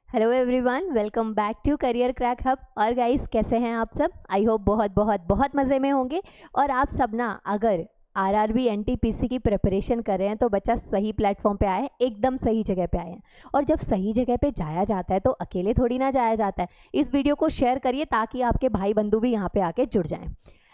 Hello everyone, welcome back to career crack hub. और guys, कैसे हैं आप सब? आई होप बहुत बहुत बहुत मज़े में होंगे। और आप सब ना अगर आरआरबी एनटीपीसी की प्रिपरेशन कर रहे हैं तो बच्चा सही प्लेटफॉर्म पे आए हैं, एकदम सही जगह पे आए हैं। और जब सही जगह पे जाया जाता है तो अकेले थोड़ी ना जाया जाता है। इस वीडियो को शेयर करिए ताकि आपके भाई बंधु भी यहाँ पे आके जुड़ जाएं।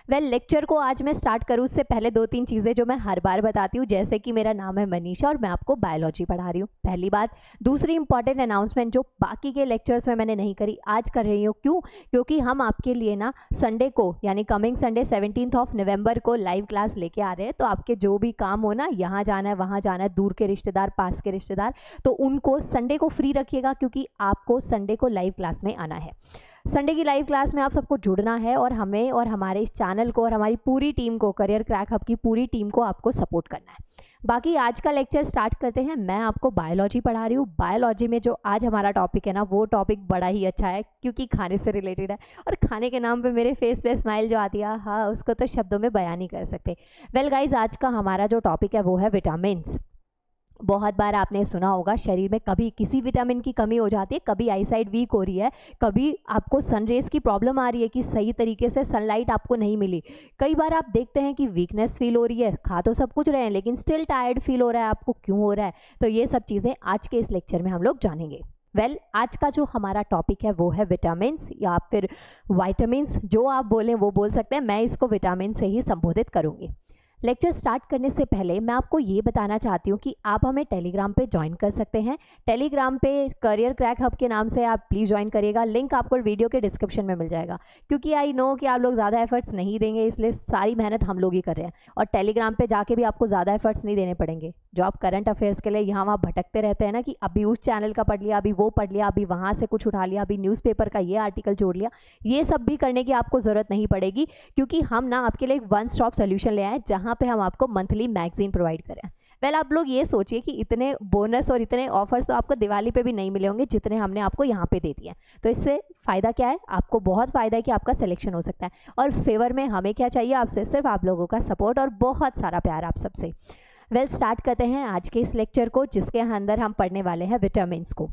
लेक्चर को आज मैं स्टार्ट करूँ उससे पहले दो तीन चीज़ें जो मैं हर बार बताती हूँ, जैसे कि मेरा नाम है मनीषा और मैं आपको बायोलॉजी पढ़ा रही हूँ, पहली बात। दूसरी इंपॉर्टेंट अनाउंसमेंट जो बाकी के लेक्चर्स में मैंने नहीं करी, आज कर रही हूँ। क्यों? क्योंकि हम आपके लिए ना संडे को, यानी कमिंग संडे 17 नवंबर को लाइव क्लास लेके आ रहे हैं। तो आपके जो भी काम हो ना, यहाँ जाना है वहाँ जाना है, दूर के रिश्तेदार पास के रिश्तेदार, तो उनको संडे को फ्री रखिएगा क्योंकि आपको संडे को लाइव क्लास में आना है। संडे की लाइव क्लास में आप सबको जुड़ना है और हमें और हमारे इस चैनल को और हमारी पूरी टीम को, करियर क्रैक हब की पूरी टीम को आपको सपोर्ट करना है। बाकी आज का लेक्चर स्टार्ट करते हैं। मैं आपको बायोलॉजी पढ़ा रही हूँ। बायोलॉजी में जो आज हमारा टॉपिक है ना, वो टॉपिक बड़ा ही अच्छा है क्योंकि खाने से रिलेटेड है। और खाने के नाम पे मेरे फेस पे स्माइल जो आती है, हाँ, उसको तो शब्दों में बयान नहीं कर सकते। वेल गाइज, आज का हमारा जो टॉपिक है वो है विटामिन्स। बहुत बार आपने सुना होगा शरीर में कभी किसी विटामिन की कमी हो जाती है, कभी आईसाइट वीक हो रही है, कभी आपको सनरेज की प्रॉब्लम आ रही है कि सही तरीके से सनलाइट आपको नहीं मिली। कई बार आप देखते हैं कि वीकनेस फील हो रही है, खा तो सब कुछ रहे हैं लेकिन स्टिल टायर्ड फील हो रहा है, आपको क्यों हो रहा है? तो ये सब चीज़ें आज के इस लेक्चर में हम लोग जानेंगे। आज का जो हमारा टॉपिक है वो है विटामिन्स या फिर वाइटामिन्स, जो आप बोलें वो बोल सकते हैं। मैं इसको विटामिन से ही संबोधित करूँगी। लेक्चर स्टार्ट करने से पहले मैं आपको ये बताना चाहती हूँ कि आप हमें टेलीग्राम पे ज्वाइन कर सकते हैं। टेलीग्राम पे करियर क्रैक हब के नाम से आप प्लीज़ ज्वाइन करिएगा। लिंक आपको वीडियो के डिस्क्रिप्शन में मिल जाएगा। क्योंकि आई नो कि आप लोग ज़्यादा एफर्ट्स नहीं देंगे, इसलिए सारी मेहनत हम लोग ही कर रहे हैं। और टेलीग्राम पे जाके भी आपको ज़्यादा एफर्ट्स नहीं देने पड़ेंगे। जो आप करंट अफेयर्स के लिए यहाँ वहाँ भटकते रहते हैं ना, कि अभी उस चैनल का पढ़ लिया, अभी वो पढ़ लिया, अभी वहाँ से कुछ उठा लिया, अभी न्यूज़पेपर का ये आर्टिकल जोड़ लिया, ये सब भी करने की आपको ज़रूरत नहीं पड़ेगी। क्योंकि हम ना आपके लिए एक वन स्टॉप सोल्यूशन ले आए जहाँ पे हम आपको मंथली मैगजीन प्रोवाइड करें। आप लोग ये सोचिए कि इतने बोनस और इतने ऑफर्स तो आपको दिवाली पे भी नहीं मिले होंगे जितने हमने आपको यहाँ पे दे दिए। तो इससे फ़ायदा क्या है? आपको बहुत फ़ायदा है कि आपका सिलेक्शन हो सकता है। और फेवर में हमें क्या चाहिए आपसे? सिर्फ आप लोगों का सपोर्ट और बहुत सारा प्यार आप सबसे। स्टार्ट करते हैं आज के इस लेक्चर को, जिसके अंदर हम पढ़ने वाले हैं विटामिन्स को।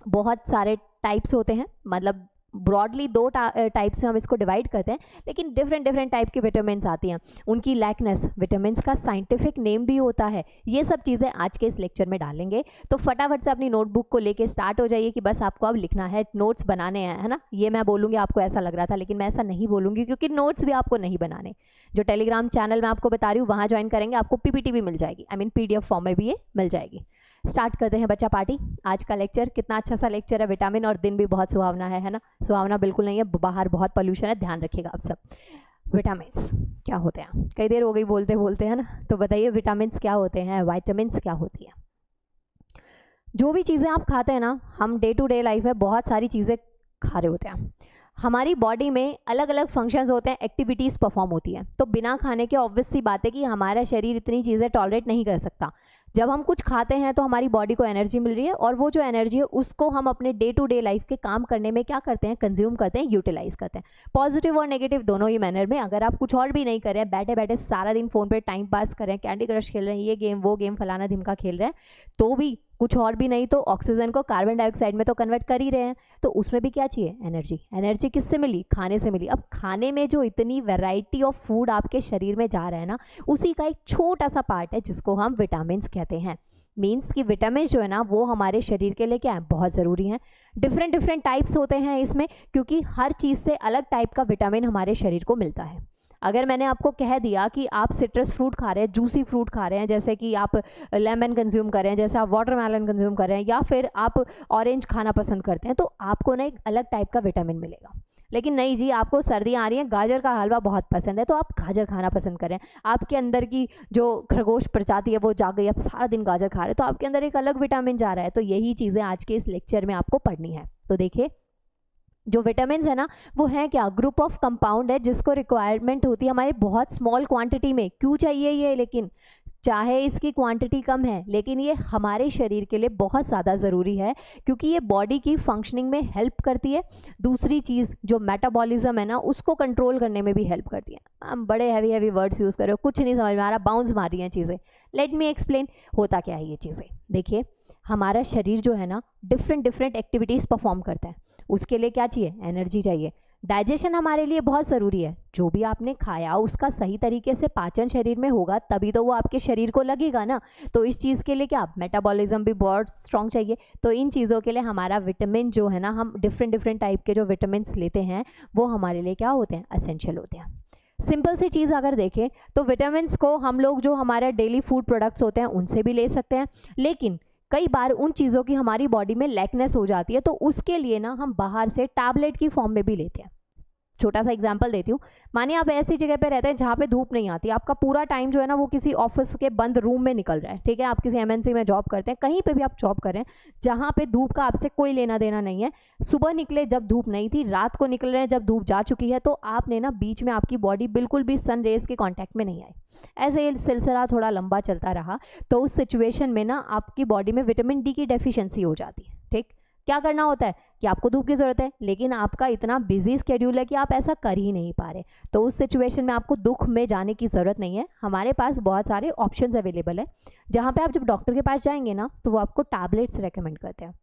बहुत सारे टाइप्स होते हैं, मतलब ब्रॉडली दो टाइप्स में हम इसको डिवाइड करते हैं, लेकिन डिफरेंट टाइप के विटामिन्स आती हैं। उनकी लैकनेस, विटामिन्स का साइंटिफिक नेम भी होता है, ये सब चीज़ें आज के इस लेक्चर में डालेंगे। तो फटाफट से अपनी नोटबुक को लेके स्टार्ट हो जाइए कि बस आपको अब लिखना है, नोट्स बनाने हैं, है ना। ये मैं बोलूँगी, आपको ऐसा लग रहा था, लेकिन मैं ऐसा नहीं बोलूँगी क्योंकि नोट्स भी आपको नहीं बनाने। जो टेलीग्राम चैनल मैं आपको बता रही हूँ वहाँ ज्वाइन करेंगे, आपको पीपीटी भी मिल जाएगी, आई मीन PDF फॉर्म में भी ये मिल जाएगी। स्टार्ट करते हैं बच्चा पार्टी। आज का लेक्चर कितना अच्छा सा लेक्चर है, विटामिन, और दिन भी बहुत सुहावना है ना। सुहावना बिल्कुल नहीं है, बाहर बहुत पोल्यूशन है, ध्यान रखिएगा आप सब। विटामिन्स क्या होते हैं? कई देर हो गई बोलते बोलते, है ना। तो बताइए विटामिन्स क्या होते हैं, वाइटामिन्स क्या होती है? जो भी चीज़ें आप खाते हैं ना, हम डे टू डे लाइफ में बहुत सारी चीज़ें खा रहे होते हैं। हमारी बॉडी में अलग अलग फंक्शंस होते हैं, एक्टिविटीज़ परफॉर्म होती हैं। तो बिना खाने के ऑब्वियस सी बात है कि हमारा शरीर इतनी चीज़ें टॉलरेट नहीं कर सकता। जब हम कुछ खाते हैं तो हमारी बॉडी को एनर्जी मिल रही है, और वो जो एनर्जी है उसको हम अपने डे टू डे लाइफ के काम करने में क्या करते हैं? कंज्यूम करते हैं, यूटिलाइज करते हैं, पॉजिटिव और नेगेटिव दोनों ही मैनर में। अगर आप कुछ और भी नहीं कर रहे हैं, बैठे बैठे सारा दिन फ़ोन पे टाइम पास कर रहे हैं, कैंडी क्रश खेल रहे हैं, ये गेम वो गेम फलाना ढिमका खेल रहे हैं, तो भी कुछ और भी नहीं तो ऑक्सीजन को कार्बन डाइऑक्साइड में तो कन्वर्ट कर ही रहे हैं। तो उसमें भी क्या चाहिए? एनर्जी। एनर्जी किससे मिली? खाने से मिली। अब खाने में जो इतनी वैरायटी ऑफ फूड आपके शरीर में जा रहा है ना, उसी का एक छोटा सा पार्ट है जिसको हम विटामिन्स कहते हैं। मीन्स कि विटामिन जो है ना, वो हमारे शरीर के लिए क्या है? बहुत ज़रूरी है। डिफरेंट टाइप्स होते हैं इसमें, क्योंकि हर चीज़ से अलग टाइप का विटामिन हमारे शरीर को मिलता है। अगर मैंने आपको कह दिया कि आप सिट्रस फ्रूट खा रहे हैं, जूसी फ्रूट खा रहे हैं, जैसे कि आप लेमन कंज्यूम कर रहे हैं, जैसे आप वाटरमेलन कंज्यूम कर रहे हैं, या फिर आप ऑरेंज खाना पसंद करते हैं, तो आपको ना एक अलग टाइप का विटामिन मिलेगा। लेकिन नहीं जी, आपको सर्दियाँ आ रही हैं, गाजर का हलवा बहुत पसंद है, तो आप गाजर खाना पसंद करें। आपके अंदर की जो खरगोश प्रजाति है वो जाग गई, आप सारा दिन गाजर खा रहे हैं, तो आपके अंदर एक अलग विटामिन जा रहा है। तो यही चीज़ें आज के इस लेक्चर में आपको पढ़नी है। तो देखिए, जो विटामिन है ना, वो है क्या? ग्रुप ऑफ कंपाउंड है जिसको रिक्वायरमेंट होती है हमारे बहुत स्मॉल क्वांटिटी में। क्यों चाहिए ये? लेकिन चाहे इसकी क्वांटिटी कम है, लेकिन ये हमारे शरीर के लिए बहुत ज़्यादा ज़रूरी है, क्योंकि ये बॉडी की फंक्शनिंग में हेल्प करती है। दूसरी चीज़, जो मेटाबॉलिज्म है ना, उसको कंट्रोल करने में भी हेल्प करती है। हम बड़े हैवी वर्ड्स यूज़ कर रहे हो, कुछ नहीं समझ में आ रहा, बाउंस मार रही हैं चीज़ें। लेट मी एक्सप्लेन होता क्या है ये चीज़ें। देखिए, हमारा शरीर जो है ना डिफरेंट डिफरेंट एक्टिविटीज़ परफॉर्म करता है। उसके लिए क्या चाहिए? एनर्जी चाहिए। डाइजेशन हमारे लिए बहुत ज़रूरी है। जो भी आपने खाया उसका सही तरीके से पाचन शरीर में होगा तभी तो वो आपके शरीर को लगेगा ना। तो इस चीज़ के लिए क्या, मेटाबॉलिज्म भी बहुत स्ट्रॉन्ग चाहिए। तो इन चीज़ों के लिए हमारा विटामिन जो है ना, हम डिफरेंट डिफरेंट टाइप के जो विटामिन लेते हैं वो हमारे लिए क्या होते हैं? एसेंशियल होते हैं। सिंपल सी चीज़ अगर देखें तो विटामिन को हम लोग जो हमारे डेली फूड प्रोडक्ट्स होते हैं उनसे भी ले सकते हैं, लेकिन कई बार उन चीज़ों की हमारी बॉडी में लैकनेस हो जाती है तो उसके लिए ना हम बाहर से टैबलेट की फॉर्म में भी लेते हैं। छोटा सा एग्जांपल देती हूँ। मानिए आप ऐसी जगह पे रहते हैं जहाँ पे धूप नहीं आती, आपका पूरा टाइम जो है ना वो किसी ऑफिस के बंद रूम में निकल रहा है, ठीक है, आप किसी एमएनसी में जॉब करते हैं, कहीं पे भी आप जॉब कर रहे हैं जहाँ पे धूप का आपसे कोई लेना देना नहीं है। सुबह निकले जब धूप नहीं थी, रात को निकल रहे हैं जब धूप जा चुकी है, तो आपने ना बीच में आपकी बॉडी बिल्कुल भी सन रेज के कॉन्टैक्ट में नहीं आई। ऐसे ये सिलसिला थोड़ा लंबा चलता रहा तो उस सिचुएशन में ना आपकी बॉडी में विटामिन डी की डेफिशिएंसी हो जाती है। ठीक, क्या करना होता है कि आपको धूप की ज़रूरत है लेकिन आपका इतना बिजी स्केड्यूल है कि आप ऐसा कर ही नहीं पा रहे। तो उस सिचुएशन में आपको दुख में जाने की ज़रूरत नहीं है। हमारे पास बहुत सारे ऑप्शंस अवेलेबल है जहाँ पे आप जब डॉक्टर के पास जाएंगे ना तो वो आपको टैबलेट्स रेकमेंड करते हैं।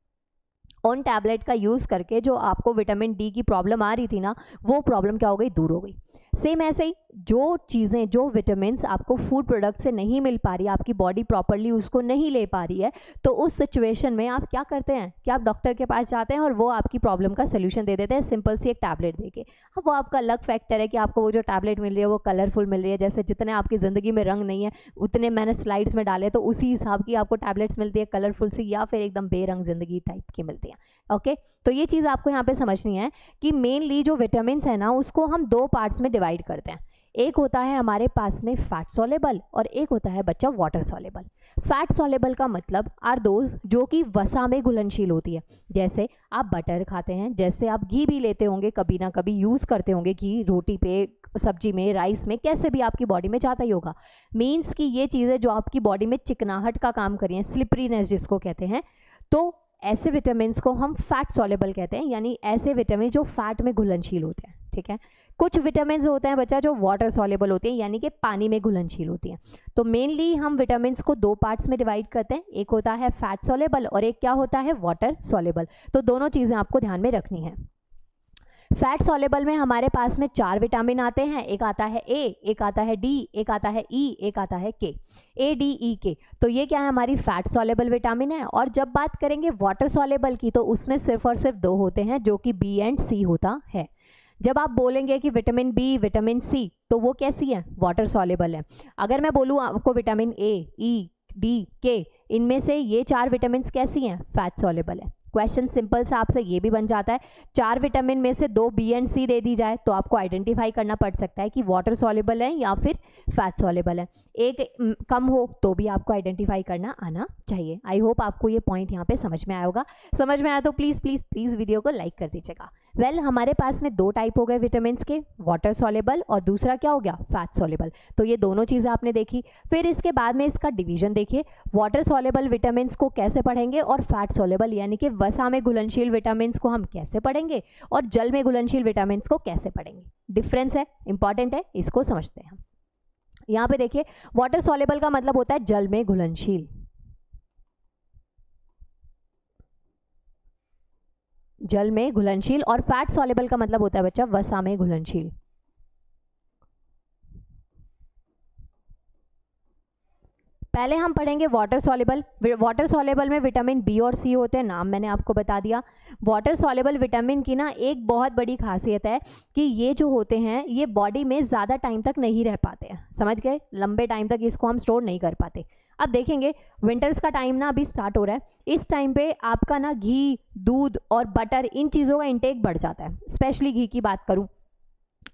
उन टैबलेट का यूज़ करके जो आपको विटामिन डी की प्रॉब्लम आ रही थी ना, वो प्रॉब्लम क्या हो गई? दूर हो गई। सेम ऐसे ही जो चीज़ें, जो विटामिन्स आपको फूड प्रोडक्ट से नहीं मिल पा रही है, आपकी बॉडी प्रॉपरली उसको नहीं ले पा रही है, तो उस सिचुएशन में आप क्या करते हैं कि आप डॉक्टर के पास जाते हैं और वो आपकी प्रॉब्लम का सोल्यूशन दे देते हैं सिंपल सी एक टैबलेट देके। अब वो आपका अलग फैक्टर है कि आपको वो जो टैबलेट मिल रही है वो कलरफुल मिल रही है, जैसे जितने आपकी ज़िंदगी में रंग नहीं है उतने मैंने स्लाइड्स में डाले तो उसी हिसाब की आपको टैबलेट्स मिलती है, कलरफुल सी या फिर एकदम बेरंग ज़िंदगी टाइप की मिलती है। ओके, तो ये चीज़ आपको यहाँ पे समझनी है कि मेनली जो विटामिन्स है ना उसको हम दो पार्ट्स में डिवाइड करते हैं। एक होता है हमारे पास में फैट सॉलेबल और एक होता है बच्चा वाटर सॉलेबल। फैट सॉलेबल का मतलब आर दोज जो कि वसा में घुलनशील होती है। जैसे आप बटर खाते हैं, जैसे आप घी भी लेते होंगे, कभी ना कभी यूज़ करते होंगे घी रोटी पे, सब्जी में, राइस में, कैसे भी आपकी बॉडी में जाता ही होगा। मीन्स कि ये चीज़ें जो आपकी बॉडी में चिकनाहट का काम कर रही हैं, स्लिपरीनेस जिसको कहते हैं, तो ऐसे विटामिन्स को हम फैट सॉलेबल कहते हैं, यानी ऐसे विटामिन जो फैट में घुलनशील होते हैं। ठीक है, कुछ विटामिन्स होते हैं बच्चा जो वाटर सॉलेबल होते हैं, यानी कि पानी में घुलनशील होती हैं। तो मेनली हम विटामिन्स को दो पार्ट्स में डिवाइड करते हैं, एक होता है फैट सॉलेबल और एक क्या होता है? Water soluble. तो दोनों चीज़ें आपको ध्यान में रखनी है। फैट सॉलेबल में हमारे पास में 4 विटामिन आते हैं, एक आता है ए, एक आता है डी, एक आता है ई, एक आता है के। ए, डी, ई, के, तो ये क्या है? हमारी फैट सॉलेबल विटामिन है। और जब बात करेंगे वाटर सॉलेबल की तो उसमें सिर्फ और सिर्फ 2 होते हैं जो कि बी एंड सी होता है। जब आप बोलेंगे कि विटामिन बी, विटामिन सी, तो वो कैसी है? वाटर सॉलेबल है। अगर मैं बोलूँ आपको विटामिन ए, ई, डी, के, इनमें से ये 4 विटामिन कैसी हैं? फैट सॉलेबल है। क्वेश्चन सिंपल सा आपसे ये भी बन जाता है, 4 विटामिन में से 2 बी एंड सी दे दी जाए तो आपको आइडेंटिफाई करना पड़ सकता है कि वाटर सॉलेबल है या फिर फैट सॉलेबल है। एक कम हो तो भी आपको आइडेंटिफाई करना आना चाहिए। आई होप आपको ये पॉइंट यहाँ पे समझ में आया होगा। समझ में आया तो प्लीज़ प्लीज़ प्लीज़ वीडियो को लाइक कर दीजिएगा। वेल, हमारे पास में 2 टाइप हो गए विटामिन के, वाटर सॉलेबल और दूसरा क्या हो गया? Fat soluble. तो ये दोनों चीज़ें आपने देखी। फिर इसके बाद में इसका डिवीजन देखिए, वाटर सॉलेबल विटामिन को कैसे पढ़ेंगे और फैट सॉलेबल यानी कि वसा में घुलनशील विटामिन को हम कैसे पढ़ेंगे और जल में घुलनशील विटामिन को कैसे पढ़ेंगे। डिफरेंस है, इंपॉर्टेंट है, इसको समझते हैं हम। यहाँ पे देखिए, वाटर सॉलेबल का मतलब होता है जल में घुलनशील, जल में घुलनशील, और फैट सॉलेबल का मतलब होता है बच्चा वसा में घुलनशील। पहले हम पढ़ेंगे वाटर सॉलेबल। वाटर सॉलेबल में विटामिन बी और सी होते हैं, नाम मैंने आपको बता दिया। वाटर सॉलेबल विटामिन की ना एक बहुत बड़ी खासियत है कि ये जो होते हैं ये बॉडी में ज़्यादा टाइम तक नहीं रह पाते हैं, समझ गए? लंबे टाइम तक इसको हम स्टोर नहीं कर पाते। अब देखेंगे विंटर्स का टाइम ना अभी स्टार्ट हो रहा है, इस टाइम पे आपका ना घी, दूध और बटर, इन चीज़ों का इंटेक बढ़ जाता है। स्पेशली घी की बात करूँ,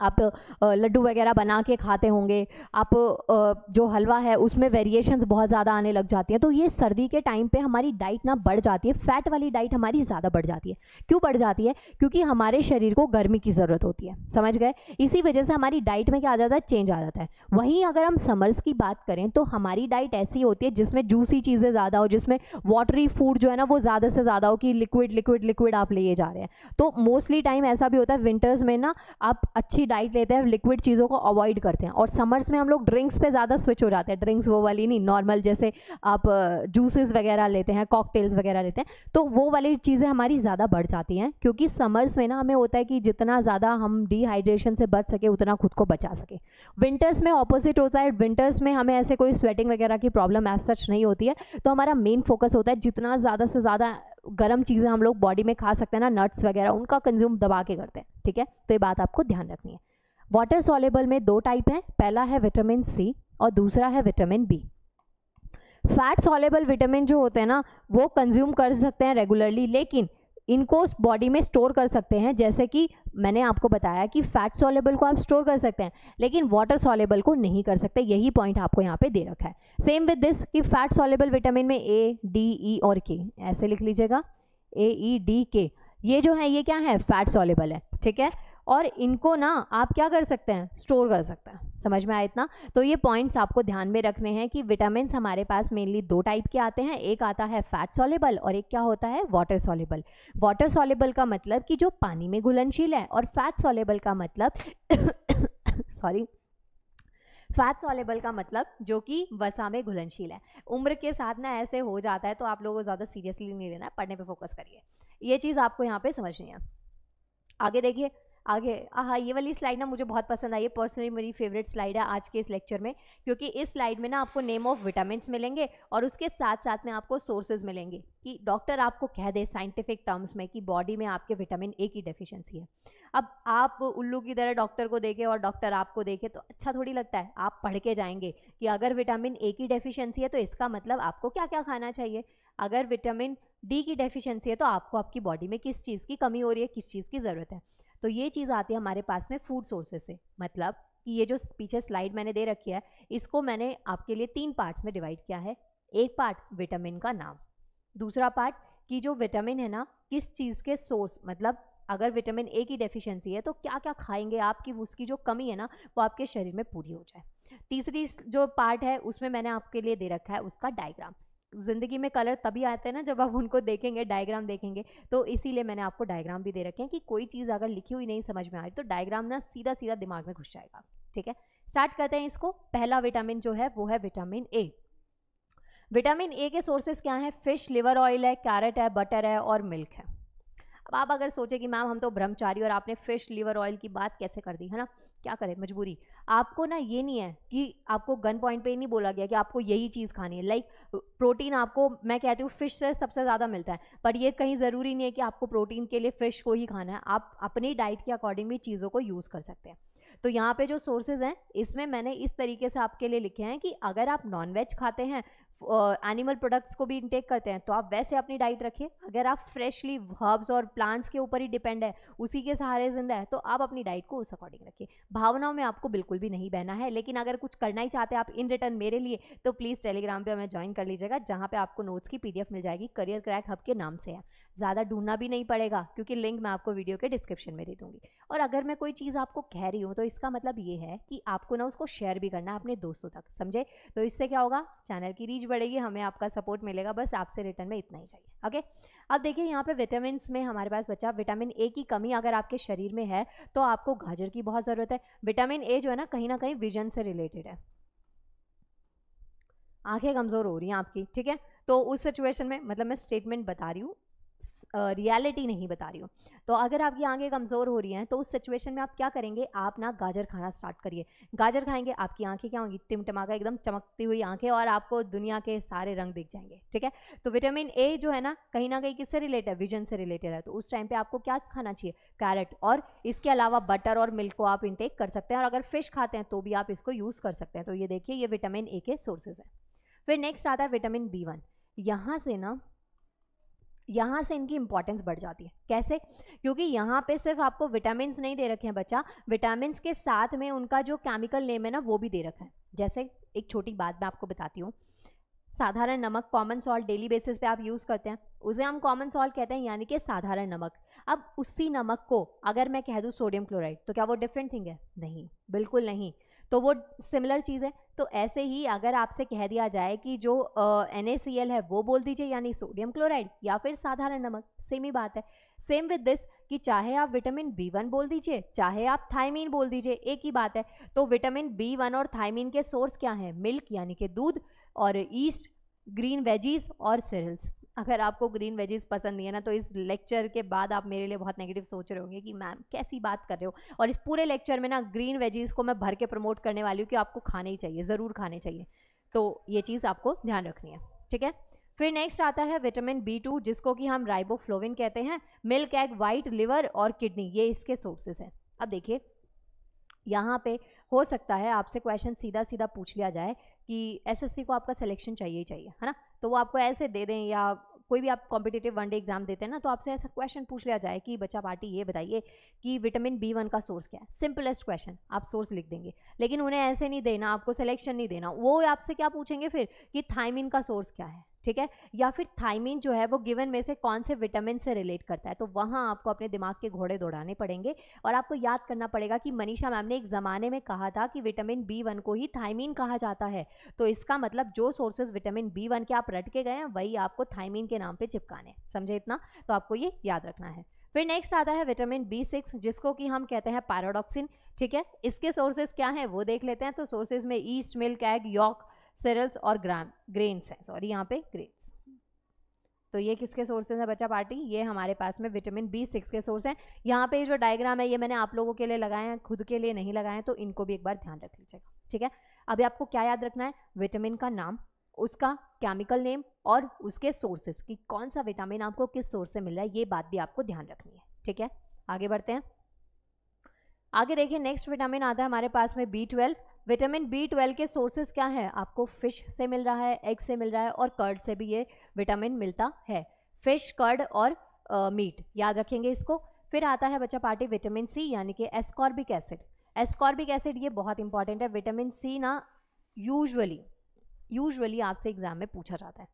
आप लड्डू वगैरह बना के खाते होंगे, आप जो हलवा है उसमें वेरिएशंस बहुत ज़्यादा आने लग जाती हैं। तो ये सर्दी के टाइम पे हमारी डाइट ना बढ़ जाती है, फैट वाली डाइट हमारी ज़्यादा बढ़ जाती है। क्यों बढ़ जाती है? क्योंकि हमारे शरीर को गर्मी की ज़रूरत होती है, समझ गए? इसी वजह से हमारी डाइट में क्या आ जाता है? चेंज आ जाता है। वहीं अगर हम समर्स की बात करें तो हमारी डाइट ऐसी होती है जिसमें जूसी चीज़ें ज़्यादा हो, जिसमें वाटरी फूड जो है ना वो ज़्यादा से ज़्यादा हो कि लिक्विड लिक्विड लिक्विड आप लिए जा रहे हैं। तो मोस्टली टाइम ऐसा भी होता है विंटर्स में ना आप अच्छे अच्छी डाइट लेते हैं, लिक्विड चीज़ों को अवॉइड करते हैं, और समर्स में हम लोग ड्रिंक्स पे ज़्यादा स्विच हो जाते हैं, ड्रिंक्स वो वाली नहीं, नॉर्मल जैसे आप जूसेस वगैरह लेते हैं, कॉकटेल्स वगैरह लेते हैं, तो वो वाली चीज़ें हमारी ज़्यादा बढ़ जाती हैं, क्योंकि समर्स में ना हमें होता है कि जितना ज़्यादा हम डिहाइड्रेशन से बच सके उतना खुद को बचा सके। विंटर्स में ऑपोजिट होता है, विंटर्स में हमें ऐसे कोई स्वेटिंग वगैरह की प्रॉब्लम एज सच नहीं होती है, तो हमारा मेन फोकस होता है जितना ज़्यादा से ज़्यादा गर्म चीज़ें हम लोग बॉडी में खा सकते हैं ना, नट्स वगैरह, उनका कंज्यूम दबा के करते हैं, ठीक है। तो ये बात आपको ध्यान रखनी है। वाटर सॉल्युबल में 2 टाइप हैं, पहला है विटामिन सी और दूसरा है vitamin B. Fat soluble vitamin जो होते हैं ना, वो कंज्यूम कर सकते हैं रेगुलरली, लेकिन इनको बॉडी में स्टोर कर सकते हैं, जैसे कि मैंने आपको बताया कि फैट सॉल्युबल को आप स्टोर कर सकते हैं, लेकिन वाटर सॉल्युबल को नहीं कर सकते, यही पॉइंट आपको यहाँ पे दे रखा है। सेम विद दिस कि फैट सॉल्युबल विटामिन में ए, डी, ई और के, ऐसे लिख लीजिएगा, ए, ई, डी, के, ये जो है ये क्या है, फैट सॉल्युबल है, ठीक है। और इनको ना आप क्या कर सकते हैं, स्टोर कर सकते हैं। समझ में आया इतना? तो ये पॉइंट्स आपको ध्यान में रखने हैं कि विटामिन्स हमारे पास मेनली 2 टाइप के आते हैं, एक आता है फैट सॉल्युबल और एक क्या होता है, वाटर सॉल्युबल। वाटर सॉल्युबल का मतलब कि जो पानी में घुलनशील है, और फैट सॉल्युबल का मतलब सॉरी, फैट सॉल्युबल का मतलब जो कि वसा में घुलनशील है। उम्र के साथ ना ऐसे हो जाता है, तो आप लोगों को ज़्यादा सीरियसली नहीं लेना है, पढ़ने पे फोकस करिए, ये चीज़ आपको यहाँ पे समझनी है। आगे देखिए, आगे हाँ, ये वाली स्लाइड ना मुझे बहुत पसंद आई है, पर्सनली मेरी फेवरेट स्लाइड है आज के इस लेक्चर में, क्योंकि इस स्लाइड में ना आपको नेम ऑफ विटामिन्स मिलेंगे और उसके साथ साथ में आपको सोर्सेज मिलेंगे, कि डॉक्टर आपको कह दे साइंटिफिक टर्म्स में कि बॉडी में आपके विटामिन ए की डेफिशिएंसी है। अब आप उल्लू की तरह डॉक्टर को देखे और डॉक्टर आपको देखे तो अच्छा थोड़ी लगता है। आप पढ़ के जाएंगे कि अगर विटामिन ए की डेफिशिएंसी है तो इसका मतलब आपको क्या क्या खाना चाहिए, अगर विटामिन डी की डेफिशिएंसी है तो आपको आपकी बॉडी में किस चीज़ की कमी हो रही है, किस चीज़ की ज़रूरत है। तो ये चीज़ आती है हमारे पास में फूड सोर्सेज से, मतलब कि ये जो पीछे स्लाइड मैंने दे रखी है, इसको मैंने आपके लिए 3 पार्ट्स में डिवाइड किया है। एक पार्ट विटामिन का नाम, दूसरा पार्ट कि जो विटामिन है ना किस चीज़ के सोर्स, मतलब अगर विटामिन ए की डेफिशिएंसी है तो क्या क्या खाएंगे आपकी उसकी जो कमी है ना वो आपके शरीर में पूरी हो जाए। तीसरी जो पार्ट है उसमें मैंने आपके लिए दे रखा है उसका डायग्राम। जिंदगी में कलर तभी आते हैं ना जब आप उनको देखेंगे, डायग्राम देखेंगे, तो इसीलिए मैंने आपको डायग्राम भी दे रखे हैं कि कोई चीज़ अगर लिखी हुई नहीं समझ में आ रही तो डायग्राम ना सीधा सीधा दिमाग में घुस जाएगा। ठीक है, स्टार्ट करते हैं इसको। पहला विटामिन जो है वो है विटामिन ए। विटामिन ए के सोर्सेज क्या हैं? फिश, लिवर ऑयल है, कैरेट है, बटर है और मिल्क है। अब आप अगर सोचे कि मैम हम तो ब्रह्मचारी और आपने फिश लिवर ऑयल की बात कैसे कर दी, है ना, क्या करें, मजबूरी। आपको ना ये नहीं है कि आपको गन पॉइंट पे ही नहीं बोला गया कि आपको यही चीज़ खानी है। लाइक प्रोटीन आपको मैं कहती हूँ फिश से सबसे ज़्यादा मिलता है, पर ये कहीं ज़रूरी नहीं है कि आपको प्रोटीन के लिए फिश को ही खाना है, आप अपनी डाइट के अकॉर्डिंग भी चीज़ों को यूज़ कर सकते हैं। तो यहाँ पे जो सोर्सेज हैं इसमें मैंने इस तरीके से आपके लिए लिखे हैं कि अगर आप नॉनवेज खाते हैं, एनिमल प्रोडक्ट्स को भी इंटेक करते हैं तो आप वैसे अपनी डाइट रखिए। अगर आप फ्रेशली हर्ब्स और प्लांट्स के ऊपर ही डिपेंड है, उसी के सहारे जिंदा है, तो आप अपनी डाइट को उस अकॉर्डिंग रखिए। भावनाओं में आपको बिल्कुल भी नहीं बहना है, लेकिन अगर कुछ करना ही चाहते हैं आप इन रिटर्न मेरे लिए, तो प्लीज़ टेलीग्राम पे हमें ज्वाइन कर लीजिएगा, जहाँ पे आपको नोट्स की PDF मिल जाएगी, करियर क्रैक हब के नाम से है। ज़्यादा ढूंढना भी नहीं पड़ेगा क्योंकि लिंक मैं आपको वीडियो के डिस्क्रिप्शन में दे दूंगी। और अगर मैं कोई चीज़ आपको कह रही हूँ तो इसका मतलब ये है कि आपको ना उसको शेयर भी करना है अपने दोस्तों तक, समझे? तो इससे क्या होगा, चैनल की रीच बढ़ेगी, हमें आपका सपोर्ट मिलेगा, बस आपसे रिटर्न में इतना ही चाहिए। ओके, अब देखिए यहाँ पे विटामिन में हमारे पास बचा विटामिन ए की कमी अगर आपके शरीर में है तो आपको गाजर की बहुत ज़रूरत है। विटामिन ए जो है ना कहीं विजन से रिलेटेड है, आंखें कमज़ोर हो रही हैं आपकी, ठीक है, तो उस सिचुएशन में, मतलब मैं स्टेटमेंट बता रही हूँ, रियलिटी नहीं बता रही हूँ, तो अगर आपकी आंखें कमज़ोर हो रही हैं तो उस सिचुएशन में आप क्या करेंगे, आप ना गाजर खाना स्टार्ट करिए। गाजर खाएंगे आपकी आंखें क्या होंगी, टिमटिमाकर एकदम चमकती हुई आंखें, और आपको दुनिया के सारे रंग दिख जाएंगे। ठीक है, तो विटामिन ए जो है ना कहीं किससे रिलेटेड है, विजन से रिलेटेड है, तो उस टाइम पे आपको क्या खाना चाहिए, कैरेट, और इसके अलावा बटर और मिल्क को आप इंटेक कर सकते हैं, और अगर फिश खाते हैं तो भी आप इसको यूज़ कर सकते हैं। तो ये देखिए ये विटामिन ए के सोर्सेज हैं। फिर नेक्स्ट आता है विटामिन B1। यहाँ से इनकी इंपॉर्टेंस बढ़ जाती है। कैसे? क्योंकि यहाँ पे सिर्फ आपको विटामिन नहीं दे रखे हैं बच्चा, विटामिन के साथ में उनका जो केमिकल नेम है ना वो भी दे रखा है। जैसे एक छोटी बात मैं आपको बताती हूँ, साधारण नमक, कॉमन सॉल्ट डेली बेसिस पे आप यूज़ करते हैं, उसे हम कॉमन सॉल्ट कहते हैं, यानी कि साधारण नमक। अब उसी नमक को अगर मैं कह दूँ सोडियम क्लोराइड, तो क्या वो डिफरेंट थिंग है? नहीं, बिल्कुल नहीं, तो वो सिमिलर चीज़ है। तो ऐसे ही अगर आपसे कह दिया जाए कि जो NaCl है वो बोल दीजिए, यानी सोडियम क्लोराइड, या फिर साधारण नमक, सेम ही बात है। सेम विद दिस कि चाहे आप विटामिन B1 बोल दीजिए, चाहे आप थायमीन बोल दीजिए, एक ही बात है। तो विटामिन B1 और थायमीन के सोर्स क्या हैं? मिल्क यानी कि दूध, और ईस्ट, ग्रीन वेजीज और सीरियल्स। अगर आपको ग्रीन वेजीज पसंद नहीं है ना, तो इस लेक्चर के बाद आप मेरे लिए बहुत नेगेटिव सोच रहे होंगे कि मैम कैसी बात कर रहे हो। और इस पूरे लेक्चर में ना ग्रीन वेजीज को मैं भर के प्रमोट करने वाली हूँ कि आपको खाने ही चाहिए, ज़रूर खाने चाहिए। तो ये चीज़ आपको ध्यान रखनी है, ठीक है। फिर नेक्स्ट आता है विटामिन B2, जिसको कि हम राइबोफ्लोविन कहते हैं। मिल्क, एग वाइट, लिवर और किडनी, ये इसके सोर्सेस हैं। अब देखिए यहाँ पे हो सकता है आपसे क्वेश्चन सीधा सीधा पूछ लिया जाए कि एसएससी को आपका सिलेक्शन चाहिए ही चाहिए, है ना। तो वो आपको ऐसे दे दें, या कोई भी आप कॉम्पिटिटिव वनडे एग्जाम देते हैं ना, तो आपसे ऐसा क्वेश्चन पूछ लिया जाए कि बच्चा पार्टी ये बताइए कि विटामिन B1 का सोर्स क्या है। सिंपलेस्ट क्वेश्चन, आप सोर्स लिख देंगे। लेकिन उन्हें ऐसे नहीं देना, आपको सिलेक्शन नहीं देना। वो आपसे क्या पूछेंगे फिर कि थायमीन का सोर्स क्या है, ठीक है, या फिर थायमीन जो है वो गिवन में से कौन से विटामिन से रिलेट करता है। तो वहाँ आपको अपने दिमाग के घोड़े दौड़ाने पड़ेंगे और आपको याद करना पड़ेगा कि मनीषा मैम ने एक ज़माने में कहा था कि विटामिन B1 को ही थायमीन कहा जाता है। तो इसका मतलब जो सोर्सेज विटामिन B1 के आप रट के गए हैं, वही आपको थायमीन के नाम पे चिपकाने। समझे इतना? तो आपको ये याद रखना है। फिर नेक्स्ट आता है विटामिन B6, जिसको कि हम कहते हैं पैराडॉक्सिन, ठीक है। इसके सोर्सेज क्या हैं वो देख लेते हैं। तो सोर्सेज में yeast, milk, egg, yolk, cereals और ग्रेन्स हैं, सॉरी यहाँ पे ग्रेन्स। तो ये किसके सोर्सेज है बच्चा पार्टी? ये हमारे पास में विटामिन B6 के सोर्स हैं। यहाँ पे जो डायग्राम है ये मैंने आप लोगों के लिए लगाए हैं, खुद के लिए नहीं लगाए हैं, तो इनको भी एक बार ध्यान रख लीजिएगा, ठीक है। अभी आपको क्या याद रखना है? विटामिन का नाम, उसका केमिकल नेम और उसके सोर्सेज की कौन सा विटामिन आपको किस सोर्स से मिल रहा है, ये बात भी आपको ध्यान रखनी है, ठीक है। आगे बढ़ते हैं। आगे देखिए नेक्स्ट विटामिन आता है हमारे पास में B12। विटामिन B12 के सोर्सेज क्या है? आपको फिश से मिल रहा है, एग से मिल रहा है और कर्ड से भी ये विटामिन मिलता है। फिश, कर्ड और मीट, याद रखेंगे इसको। फिर आता है बच्चा पार्टी विटामिन C, यानी कि एस्कॉर्बिक एसिड। एस्कॉर्बिक एसिड ये बहुत इंपॉर्टेंट है। विटामिन C ना यूजुअली आपसे एग्जाम में पूछा जाता है।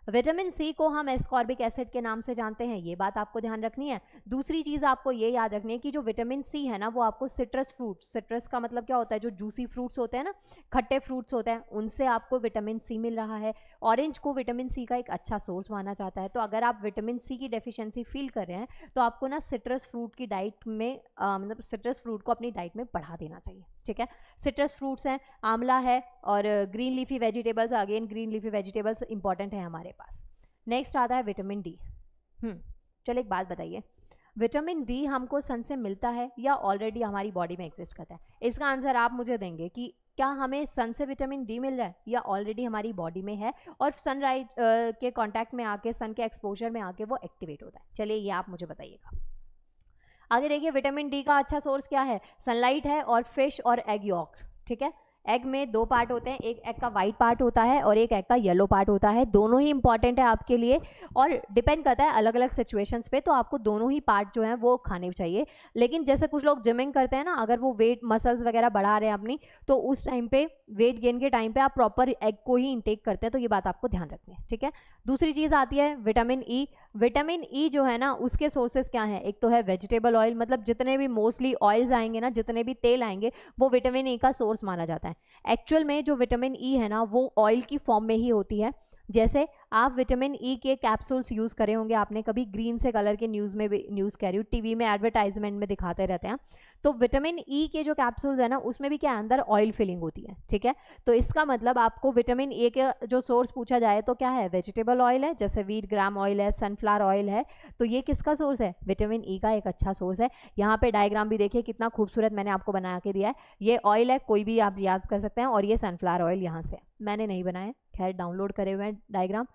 विटामिन C को हम एस्कॉर्बिक एसिड के नाम से जानते हैं, ये बात आपको ध्यान रखनी है। दूसरी चीज आपको ये याद रखनी है कि जो विटामिन C है ना, वो आपको सिट्रस फ्रूट, सिट्रस का मतलब क्या होता है? जो जूसी फ्रूट्स होते हैं ना, खट्टे फ्रूट्स होते हैं, उनसे आपको विटामिन C मिल रहा है। ऑरेंज को विटामिन C का एक अच्छा सोर्स माना जाता है। तो अगर आप विटामिन C की डेफिशिएंसी फील कर रहे हैं, तो आपको ना सिट्रस फ्रूट की डाइट में मतलब सिट्रस फ्रूट को अपनी डाइट में बढ़ा देना चाहिए, ठीक है। सिट्रस फ्रूट्स हैं, आंवला है और green leafy vegetables. Again green leafy vegetables important है हमारे पास। नेक्स्ट आता है विटामिन D। चलो एक बात बताइए, विटामिन D हमको सन से मिलता है या ऑलरेडी हमारी बॉडी में एग्जिस्ट करता है? इसका आंसर आप मुझे देंगे कि क्या हमें सन से विटामिन D मिल रहा है या ऑलरेडी हमारी बॉडी में है और सनलाइट के कांटेक्ट में आके, सन के एक्सपोजर में आके वो एक्टिवेट होता है। चलिए ये आप मुझे बताइएगा। आगे देखिए विटामिन D का अच्छा सोर्स क्या है? सनलाइट है और फिश और एग यॉक, ठीक है। एग में दो पार्ट होते हैं, एक एग का वाइट पार्ट होता है और एक एग का येलो पार्ट होता है। दोनों ही इंपॉर्टेंट है आपके लिए और डिपेंड करता है अलग अलग सिचुएशंस पे, तो आपको दोनों ही पार्ट जो है वो खाने चाहिए। लेकिन जैसे कुछ लोग जिमिंग करते हैं ना, अगर वो वेट मसल्स वगैरह बढ़ा रहे हैं अपनी, तो उस टाइम पे वेट गेन के टाइम पे आप प्रॉपर एग को ही इंटेक करते हैं, तो ये बात आपको ध्यान रखनी है, ठीक है। दूसरी चीज आती है विटामिन E। विटामिन E जो है ना, उसके सोर्सेज क्या हैं? एक तो है वेजिटेबल ऑयल, मतलब जितने भी मोस्टली ऑयल्स आएंगे ना, जितने भी तेल आएंगे, वो विटामिन E का सोर्स माना जाता है। एक्चुअल में जो विटामिन E है ना, वो ऑयल की फॉर्म में ही होती है। जैसे आप विटामिन E के कैप्सूल्स यूज करे होंगे आपने कभी, ग्रीन से कलर के न्यूज में न्यूज कह रही हूँ, टीवी में एडवर्टाइजमेंट में दिखाते रहते हैं। तो विटामिन E के जो कैप्सूल्स है ना, उसमें भी क्या अंदर ऑयल फिलिंग होती है, ठीक है। तो इसका मतलब आपको विटामिन E के जो सोर्स पूछा जाए तो क्या है? वेजिटेबल ऑयल है, जैसे व्हीट ग्राम ऑयल है, सनफ्लावर ऑयल है। तो ये किसका सोर्स है? विटामिन E का एक अच्छा सोर्स है। यहाँ पे डायग्राम भी देखिए कितना खूबसूरत मैंने आपको बना के दिया है। ये ऑयल है, कोई भी आप याद कर सकते हैं, और ये सनफ्लावर ऑयल यहाँ से मैंने नहीं बनाया, खैर डाउनलोड करे हुए हैं डायग्राम,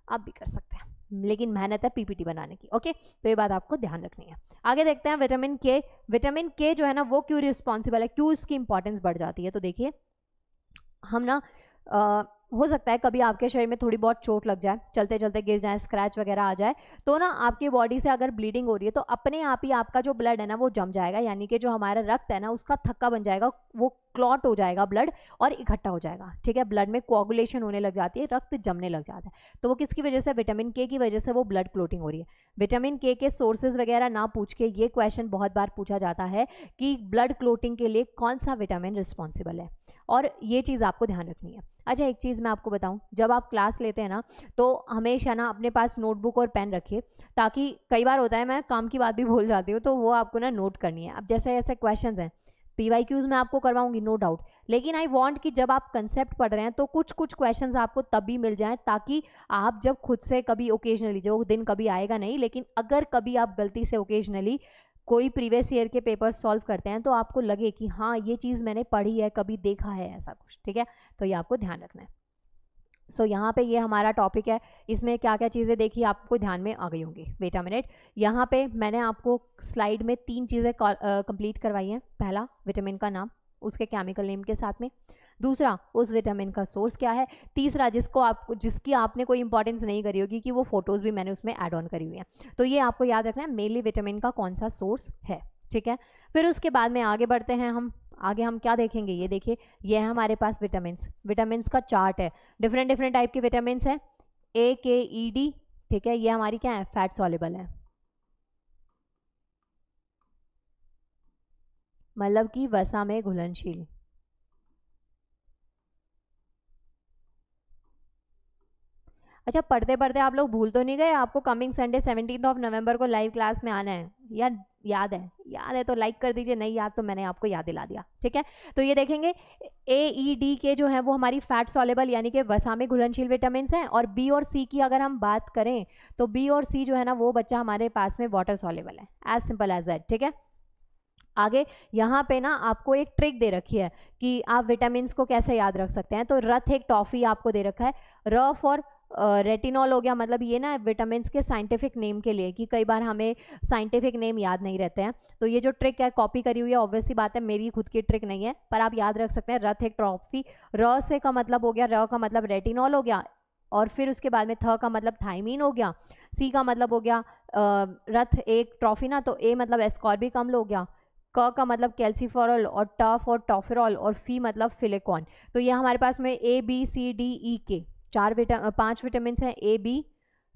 आप भी कर सकते हैं, लेकिन मेहनत है पीपीटी बनाने की, ओके। तो ये बात आपको ध्यान रखनी है। आगे देखते हैं विटामिन K। विटामिन K जो है ना, वो क्यों रिस्पॉन्सिबल है, क्यों इसकी इंपॉर्टेंस बढ़ जाती है? तो देखिए हम ना हो सकता है कभी आपके शरीर में थोड़ी बहुत चोट लग जाए, चलते चलते गिर जाए, स्क्रैच वगैरह आ जाए, तो ना आपकी बॉडी से अगर ब्लीडिंग हो रही है तो अपने आप ही आपका जो ब्लड है ना वो जम जाएगा, यानी कि जो हमारा रक्त है ना उसका थक्का बन जाएगा, वो क्लॉट हो जाएगा ब्लड और इकट्ठा हो जाएगा, ठीक है। ब्लड में कोआगुलेशन होने लग जाती है, रक्त जमने लग जाता है। तो वो किसकी वजह से? विटामिन K की वजह से वो ब्लड क्लोटिंग हो रही है। विटामिन K के सोर्सेज वगैरह ना पूछ के ये क्वेश्चन बहुत बार पूछा जाता है कि ब्लड क्लोटिंग के लिए कौन सा विटामिन रिस्पॉन्सिबल है, और ये चीज़ आपको ध्यान रखनी है। अच्छा एक चीज़ मैं आपको बताऊं, जब आप क्लास लेते हैं ना तो हमेशा ना अपने पास नोटबुक और पेन रखिए, ताकि कई बार होता है मैं काम की बात भी भूल जाती हूँ, तो वो आपको ना नोट करनी है। अब जैसे ऐसे क्वेश्चंस हैं, पीवाईक्यूज में आपको करवाऊंगी नो डाउट, लेकिन आई वांट कि जब आप कंसेप्ट पढ़ रहे हैं तो कुछ कुछ क्वेश्चंस आपको तभी मिल जाएं, ताकि आप जब खुद से कभी ओकेजनली, जो दिन कभी आएगा नहीं, लेकिन अगर कभी आप गलती से ओकेजनली कोई प्रीवियस ईयर के पेपर सॉल्व करते हैं तो आपको लगे कि हाँ ये चीज़ मैंने पढ़ी है, कभी देखा है ऐसा कुछ, ठीक है। तो ये आपको ध्यान रखना है। सो यहाँ पे ये हमारा टॉपिक है, इसमें क्या क्या चीज़ें देखी आपको ध्यान में आ गई होंगी। वेट अ मिनट, यहाँ पे मैंने आपको स्लाइड में 3 चीज़ें कंप्लीट करवाई हैं। पहला, विटामिन का नाम उसके केमिकल नेम के साथ में। दूसरा, उस विटामिन का सोर्स क्या है। तीसरा, जिसकी आपने कोई इंपॉर्टेंस नहीं करी होगी कि वो फोटोज भी मैंने उसमें ऐड ऑन करी हुई हैं। तो ये आपको याद रखना है मेनली विटामिन का कौन सा सोर्स है, ठीक है। फिर उसके बाद में आगे बढ़ते हैं हम। आगे हम क्या देखेंगे, ये देखिए, ये है हमारे पास विटामिन्स का चार्ट है। डिफरेंट डिफरेंट टाइप के विटामिन्स हैं, ए के ई डी, ठीक है। ये हमारी क्या है, फैट सॉल्युबल है, मतलब कि वसा में घुलनशील। अच्छा, पढ़ते पढ़ते आप लोग भूल तो नहीं गए, आपको कमिंग संडे 17 नवंबर को लाइव क्लास में आना है, या याद है? याद है तो लाइक कर दीजिए, नहीं याद तो मैंने आपको याद दिला दिया, ठीक है। तो ये देखेंगे, ए ई डी के जो है वो हमारी फैट सॉल्युबल यानी कि वसा में घुलनशील विटामिन हैं, और बी और सी की अगर हम बात करें तो बी और सी जो है ना वो बच्चा हमारे पास में वाटर सॉल्युबल है, एज सिंपल एज दैट, ठीक है। आगे यहाँ पे ना आपको एक ट्रिक दे रखी है कि आप विटामिन को कैसे याद रख सकते हैं। तो रथ एक टॉफी आपको दे रखा है, र फॉर रेटिनॉल हो गया, मतलब ये ना विटामिन के साइंटिफिक नेम के लिए, कि कई बार हमें साइंटिफिक नेम याद नहीं रहते हैं। तो ये जो ट्रिक है कॉपी करी हुई है, ऑब्वियसली बात है मेरी खुद की ट्रिक नहीं है, पर आप याद रख सकते हैं। रथ एक ट्रॉफी, र से का मतलब हो गया, र का मतलब रेटिनॉल हो गया, और फिर उसके बाद में थ का मतलब थाइमीन हो गया, सी का मतलब हो गया रथ एक ट्रॉफी ना, तो ए मतलब एस्कॉर्बिक अम्ल हो गया, क का मतलब कैल्सीफेरॉल, और ट फॉर टॉफेरॉल, और फी मतलब फिलेकॉन। तो ये हमारे पास में A B C D E के 5 विटामिन हैं, A B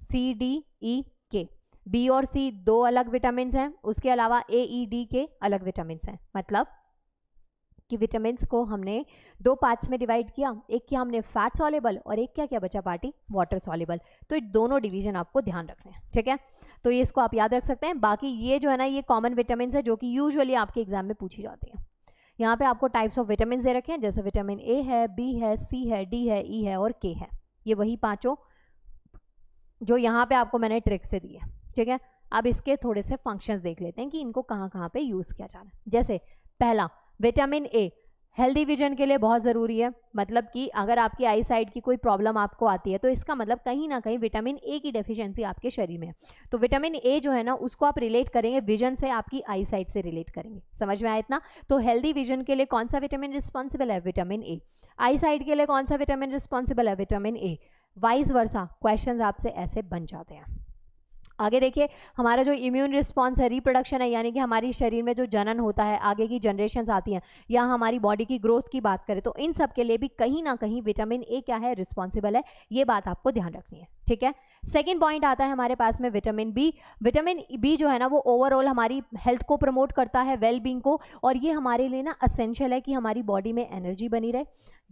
C D E के। बी और सी 2 अलग विटामिन हैं, उसके अलावा ए ई डी के अलग विटामिन हैं। मतलब कि विटामिन को हमने 2 पार्ट्स में डिवाइड किया, एक किया हमने फैट सॉल्युबल और एक क्या क्या बचा पार्टी, वाटर सॉल्युबल। तो ये दोनों डिवीजन आपको ध्यान रखने हैं, ठीक है। तो ये इसको आप याद रख सकते हैं। बाकी ये जो है ना ये कॉमन विटामिन है जो कि यूजुअली आपके एग्जाम में पूछी जाती है। यहाँ पे आपको टाइप्स ऑफ विटामिन दे रखे हैं, जैसे विटामिन ए है, बी है, सी है, डी है, ई है और के है। ये वही 5 जो यहाँ पे आपको मैंने ट्रिक से दी है, ठीक है। अब इसके थोड़े से फंक्शंस देख लेते हैं कि इनको कहाँ कहाँ पे यूज किया जा रहा है। जैसे पहला, विटामिन ए हेल्दी विजन के लिए बहुत ज़रूरी है। मतलब कि अगर आपकी आई साइड की कोई प्रॉब्लम आपको आती है तो इसका मतलब कहीं ना कहीं विटामिन ए की डेफिशिएंसी आपके शरीर में है। तो विटामिन ए जो है ना उसको आप रिलेट करेंगे विजन से, आपकी आई साइड से रिलेट करेंगे। समझ में आया इतना? तो हेल्दी विजन के लिए कौन सा विटामिन रिस्पॉन्सिबल है? Vitamin A. आई साइड के लिए कौन सा विटामिन रिस्पॉन्सिबल है? Vitamin A. Vice versa question आपसे ऐसे बन जाते हैं। आगे देखिए, हमारा जो इम्यून रिस्पॉन्स है, रिप्रोडक्शन है, यानी कि हमारी शरीर में जो जनन होता है, आगे की जनरेशन आती हैं, या हमारी बॉडी की ग्रोथ की बात करें तो इन सब के लिए भी कहीं ना कहीं विटामिन ए क्या है, रिस्पॉन्सिबल है। ये बात आपको ध्यान रखनी है, ठीक है। सेकेंड पॉइंट आता है हमारे पास में विटामिन बी। विटामिन बी जो है ना वो ओवरऑल हमारी हेल्थ को प्रमोट करता है, वेल बींग को, और ये हमारे लिए ना असेंशियल है कि हमारी बॉडी में एनर्जी बनी रहे।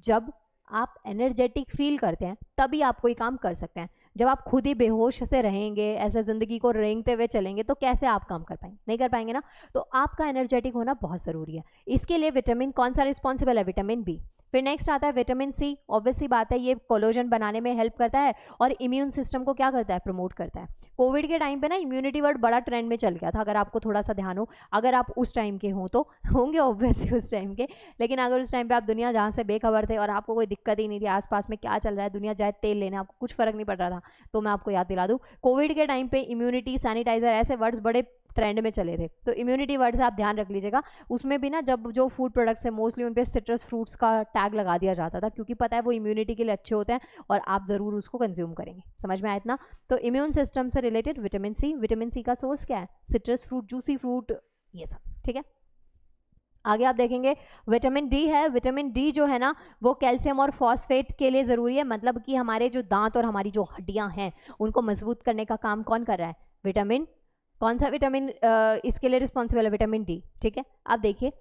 जब आप एनर्जेटिक फील करते हैं तभी आप कोई काम कर सकते हैं। जब आप खुद ही बेहोश से रहेंगे, ऐसे जिंदगी को रेंगते हुए चलेंगे, तो कैसे आप काम कर पाएंगे? नहीं कर पाएंगे ना। तो आपका एनर्जेटिक होना बहुत ज़रूरी है। इसके लिए विटामिन कौन सा रिस्पॉन्सिबल है? Vitamin B. फिर नेक्स्ट आता है विटामिन सी। ऑब्वियसली बात है ये कोलेजन बनाने में हेल्प करता है और इम्यून सिस्टम को क्या करता है? प्रमोट करता है। कोविड के टाइम पे ना इम्यूनिटी वर्ड बड़ा ट्रेंड में चल गया था, अगर आपको थोड़ा सा ध्यान हो, अगर आप उस टाइम के हो तो होंगे ऑब्वियसली उस टाइम के, लेकिन अगर उस टाइम पे आप दुनिया जहाँ से बेखबर थे और आपको कोई दिक्कत ही नहीं थी, आसपास में क्या चल रहा है, दुनिया जाए तेल लेने, आपको कुछ फर्क नहीं पड़ रहा था, तो मैं आपको याद दिला दूँ, कोविड के टाइम पे इम्यूनिटी, सैनिटाइजर, ऐसे वर्ड्स बड़े ट्रेंड में चले थे। तो इम्यूनिटी वर्ड से आप ध्यान रख लीजिएगा। उसमें भी ना जब जो फूड प्रोडक्ट्स है मोस्टली उन पे सिट्रस फ्रूट्स का टैग लगा दिया जाता था, क्योंकि पता है वो इम्यूनिटी के लिए अच्छे होते हैं और आप ज़रूर उसको कंज्यूम करेंगे। समझ में आया इतना? तो इम्यून सिस्टम से related vitamin C. Vitamin C का सोर्स क्या है? सिट्रस फ्रूट, जूसी फ्रूट, ये सब, ठीक है। आगे आप देखेंगे विटामिन डी है। विटामिन डी जो है ना वो कैल्शियम और फॉस्फेट के लिए ज़रूरी है। मतलब कि हमारे जो दांत और हमारी जो हड्डियां हैं उनको मजबूत करने का काम कौन कर रहा है? विटामिन। कौन सा विटामिन इसके लिए रिस्पॉन्सिबल है? विटामिन डी, ठीक है। अब देखिए